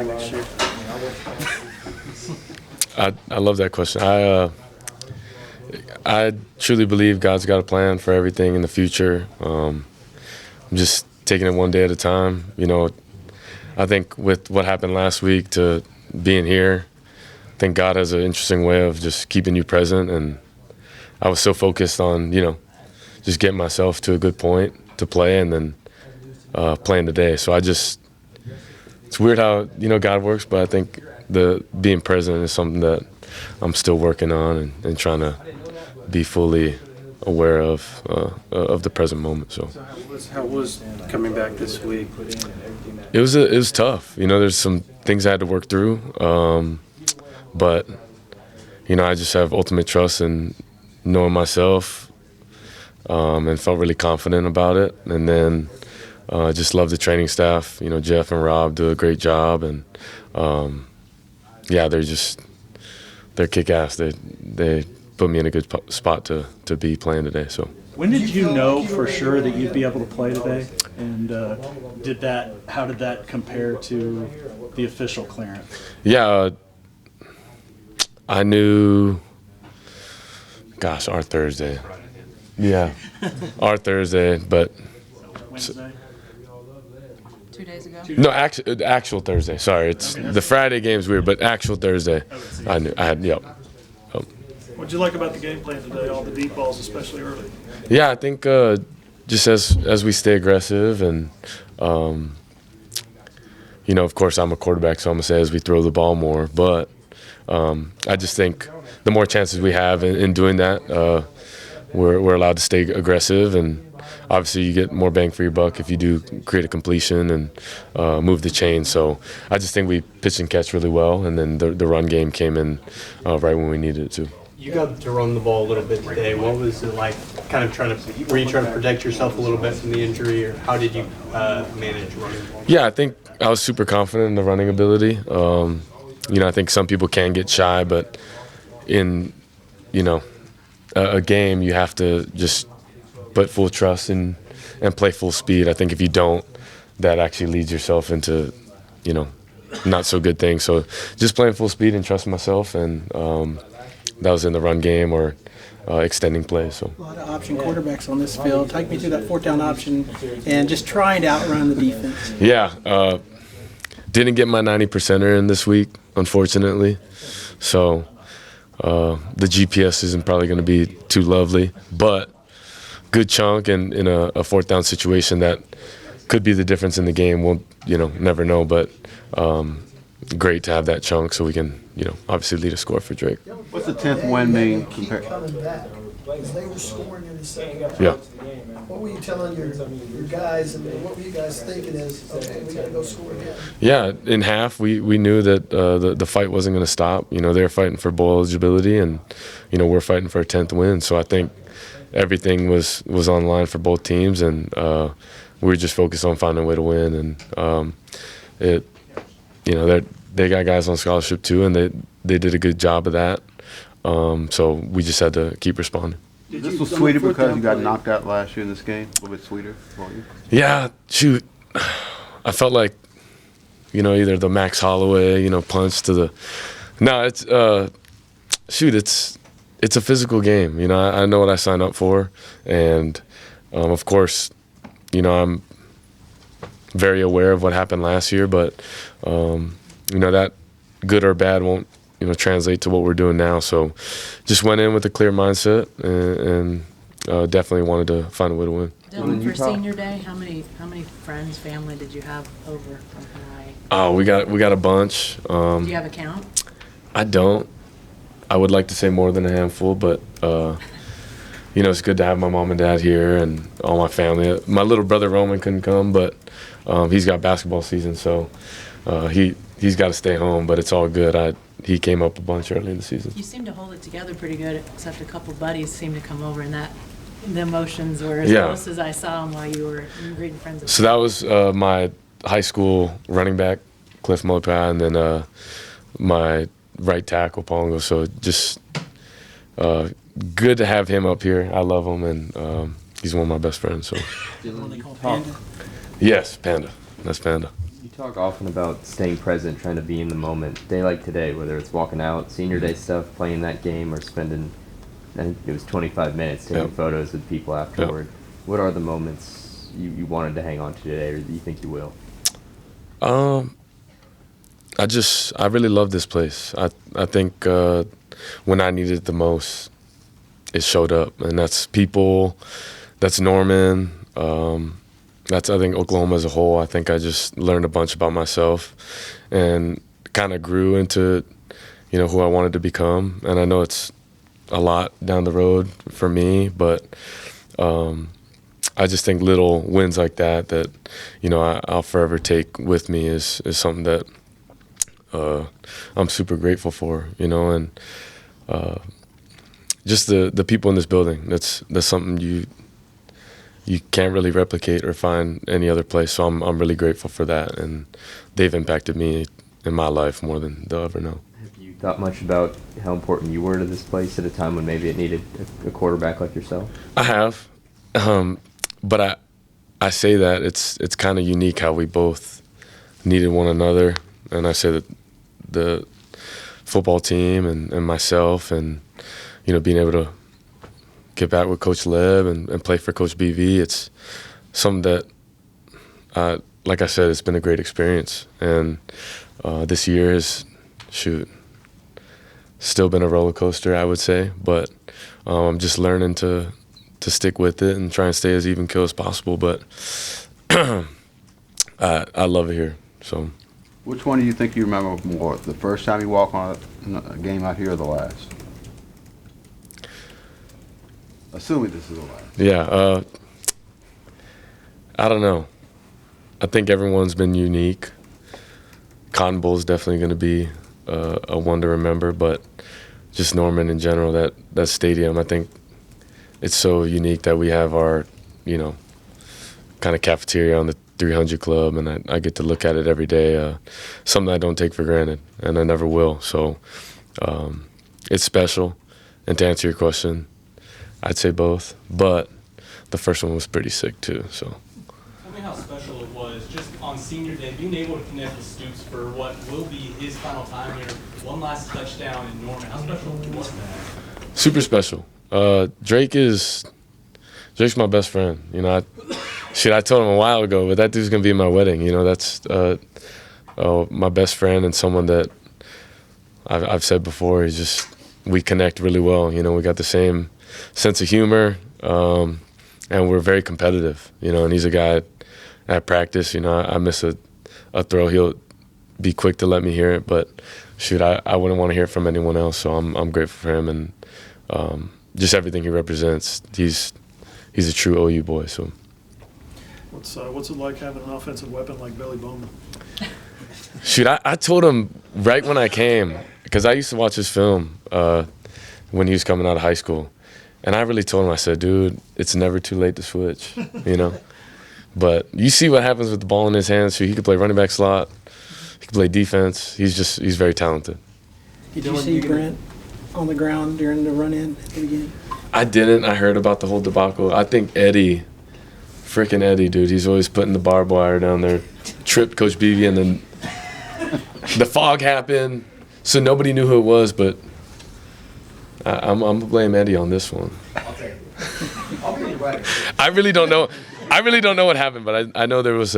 next year? I love that question. I truly believe God's got a plan for everything in the future. I'm just taking it one day at a time. You know, I think with what happened last week to being here, I think God has an interesting way of just keeping you present. And I was so focused on, just getting myself to a good point to play and then playing today. So it's weird how, God works, but I think the being present is something that I'm still working on and trying to be fully aware of the present moment. So how was coming back this week? It was tough. There's some things I had to work through, but I just have ultimate trust in knowing myself, and felt really confident about it. And then just love the training staff. Jeff and Rob do a great job, and they're kick-ass. They put me in a good spot to be playing today. So. When did you know for sure that you'd be able to play today? And how did that compare to the official clearance? Yeah, I knew. Gosh, our Thursday. Yeah, our Thursday, but. Wednesday? 2 days ago? No, actual Thursday. Sorry, the Friday game's weird, but actual Thursday. I knew. Yep. What'd you like about the game plan today? All the deep balls, especially early. Yeah, I think just as we stay aggressive and, of course I'm a quarterback, so I'm going to say as we throw the ball more. But I just think the more chances we have in doing that, we're allowed to stay aggressive. And obviously you get more bang for your buck if you do create a completion and move the chain. So I just think we pitched and catch really well, and then the run game came in right when we needed it to. You got to run the ball a little bit today. What was it like were you trying to protect yourself a little bit from the injury, or how did you manage running the ball? Yeah, I think I was super confident in the running ability. I think some people can get shy, but in, a game you have to just put full trust in and play full speed. I think if you don't, that actually leads yourself into, not so good things. So just playing full speed and trusting myself, and that was in the run game or extending plays. So a lot of option quarterbacks on this field. Take me through that fourth down option and just trying to outrun the defense. Yeah, didn't get my 90%er in this week, unfortunately. So the GPS isn't probably going to be too lovely, but good chunk and in a fourth down situation that could be the difference in the game. We'll never know, but great to have that chunk so we can obviously lead a score for Drake. What's the 10th win mean compared? They were scoring in the second half. Yeah. What were you telling your guys, and what were you guys thinking is, okay, we got to go score again? Yeah, in half we knew that the fight wasn't going to stop. They were fighting for bowl eligibility, and we're fighting for a 10th win. So I think everything was on the line for both teams, and we were just focused on finding a way to win. And they got guys on scholarship too, and they did a good job of that. So we just had to keep responding. This was sweeter because you got knocked out last year in this game? A little bit sweeter for you? Yeah, shoot. I felt like, either the Max Holloway, punch to the – no, it's it's a physical game. I know what I signed up for. And, of course, I'm very aware of what happened last year. But, that good or bad won't translate to what we're doing now. So just went in with a clear mindset and definitely wanted to find a way to win. Dillon, for senior day, how many friends, family did you have over from Hawaii? Oh, we got a bunch. Do you have a count? I don't. I would like to say more than a handful, but it's good to have my mom and dad here and all my family. My little brother Roman couldn't come, but he's got basketball season, so he's got to stay home. But it's all good. He came up a bunch early in the season. You seem to hold it together pretty good, except a couple buddies seem to come over, and the emotions were as close as I saw them while you were greeting friends. So that was my high school running back, Cliff Mopai, and then my right tackle, Pongo. So just good to have him up here. I love him, and he's one of my best friends. So What they call Panda. yes, Panda. That's Panda. You talk often about staying present, trying to be in the moment. Day like today, whether it's walking out, senior day stuff, playing that game, or spending, I think it was 25 minutes taking photos with people afterward. What are the moments you wanted to hang on to today, or that you think you will? I really love this place. I think when I needed it the most, it showed up, and that's people, that's Norman, that's, I think, Oklahoma as a whole. I think I just learned a bunch about myself and kind of grew into, who I wanted to become. And I know it's a lot down the road for me, but I just think little wins like that I'll forever take with me is something that I'm super grateful for, and just the people in this building. That's something you can't really replicate or find any other place. So I'm really grateful for that, and they've impacted me in my life more than they'll ever know. Have you thought much about how important you were to this place at a time when maybe it needed a quarterback like yourself? I have, but I say that it's kind of unique how we both needed one another, and I say that the football team and myself, and being able to get back with Coach Leb and play for Coach BV, it's something that, like I said, it's been a great experience. And this year has, still been a roller coaster, I would say. But I'm just learning to stick with it and try and stay as even keel as possible. But I love it here. So, Which one do you think you remember more, the first time you walk on a game out here or the last? Assuming this is the last. Yeah, I don't know. I think everyone's been unique. Cotton Bowl is definitely going to be a one to remember, but just Norman in general, that stadium, I think it's so unique that we have our, kind of cafeteria on the 300 Club, and I get to look at it every day. Something I don't take for granted, and I never will. So it's special. And to answer your question, I'd say both, but the first one was pretty sick too. So. Tell me how special it was just on senior day, being able to connect with Stoops for what will be his final time here. One last touchdown in Norman. How special was that? Super special. Drake's my best friend. I told him a while ago, but that dude's gonna be at my wedding. That's my best friend and someone that I've said before. We connect really well. We got the same sense of humor, and we're very competitive, and he's a guy at practice, I miss a throw, he'll be quick to let me hear it, but I wouldn't want to hear it from anyone else, so I'm grateful for him, and just everything he represents. He's a true OU boy. So What's it like having an offensive weapon like Billy Bowman? I told him right when I came, because I used to watch his film when he was coming out of high school. And I really told him, I said, dude, it's never too late to switch, But you see what happens with the ball in his hands. He could play running back slot. He could play defense. He's very talented. Did you see Brent on the ground during the run-in at the beginning? I didn't. I heard about the whole debacle. I think freaking Eddie, dude, he's always putting the barbed wire down there. Tripped Coach Beebe, and then the fog happened, so nobody knew who it was, but I'm going to blame Eddie on this one. I really don't know. I really don't know what happened, but I know there was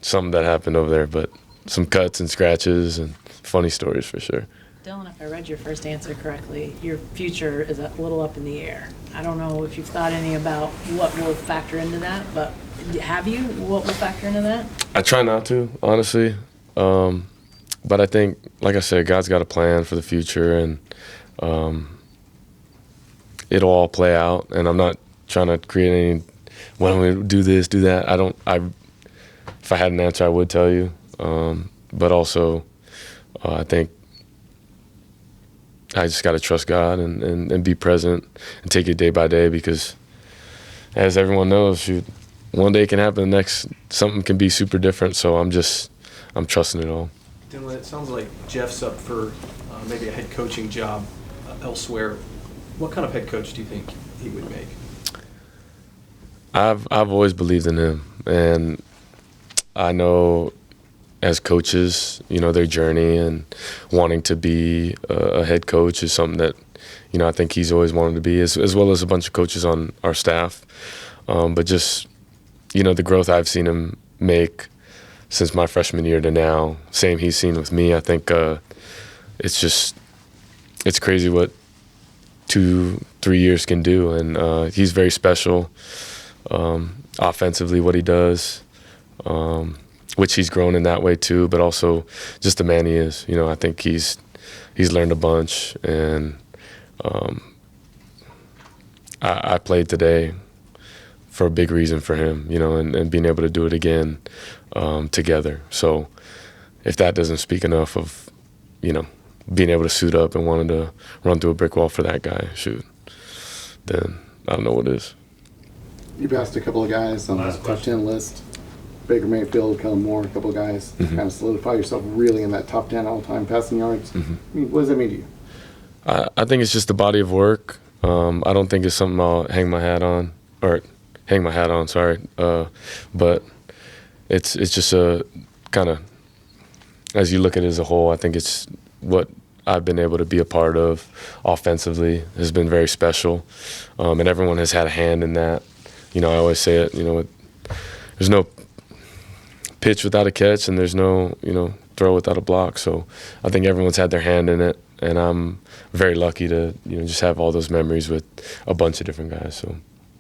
something that happened over there, but some cuts and scratches and funny stories for sure. Dillon, if I read your first answer correctly, your future is a little up in the air. I don't know if you've thought any about what will factor into that, but have you? What will factor into that? I try not to, honestly. But I think, like I said, God's got a plan for the future, and it'll all play out. And I'm not trying to create any, why don't we do this, do that. If I had an answer, I would tell you. But also, I think I just got to trust God and be present and take it day by day, because as everyone knows, one day can happen, the next something can be super different. So I'm trusting it all. Dillon, it sounds like Jeff's up for maybe a head coaching job elsewhere. What kind of head coach do you think he would make? I've always believed in him, and I know as coaches, you know, their journey and wanting to be a head coach is something that, you know, I think he's always wanted to be, as well as a bunch of coaches on our staff. But just, you know, the growth I've seen him make since my freshman year to now, same he's seen with me. I think it's crazy what 2-3 years can do. And he's very special offensively, what he does, which he's grown in that way too, but also just the man he is. You know, I think he's learned a bunch, and I played today for a big reason for him, you know, and being able to do it again together. So if that doesn't speak enough of, you know, being able to suit up and wanting to run through a brick wall for that guy, shoot, then I don't know what is. You've asked a couple of guys on the top 10 list, Baker Mayfield, Kellen Moore, a couple of guys, kind of solidify yourself really in that top 10 all-time passing yards. I mean, what does that mean to you? I think it's just the body of work. I don't think it's something I'll hang my hat on, sorry. But it's just a kind of, as you look at it as a whole, I think it's what I've been able to be a part of offensively has been very special. And everyone has had a hand in that. You know, I always say it, you know, there's no pitch without a catch, and there's no, you know, throw without a block. So I think everyone's had their hand in it, and I'm very lucky to, you know, just have all those memories with a bunch of different guys. So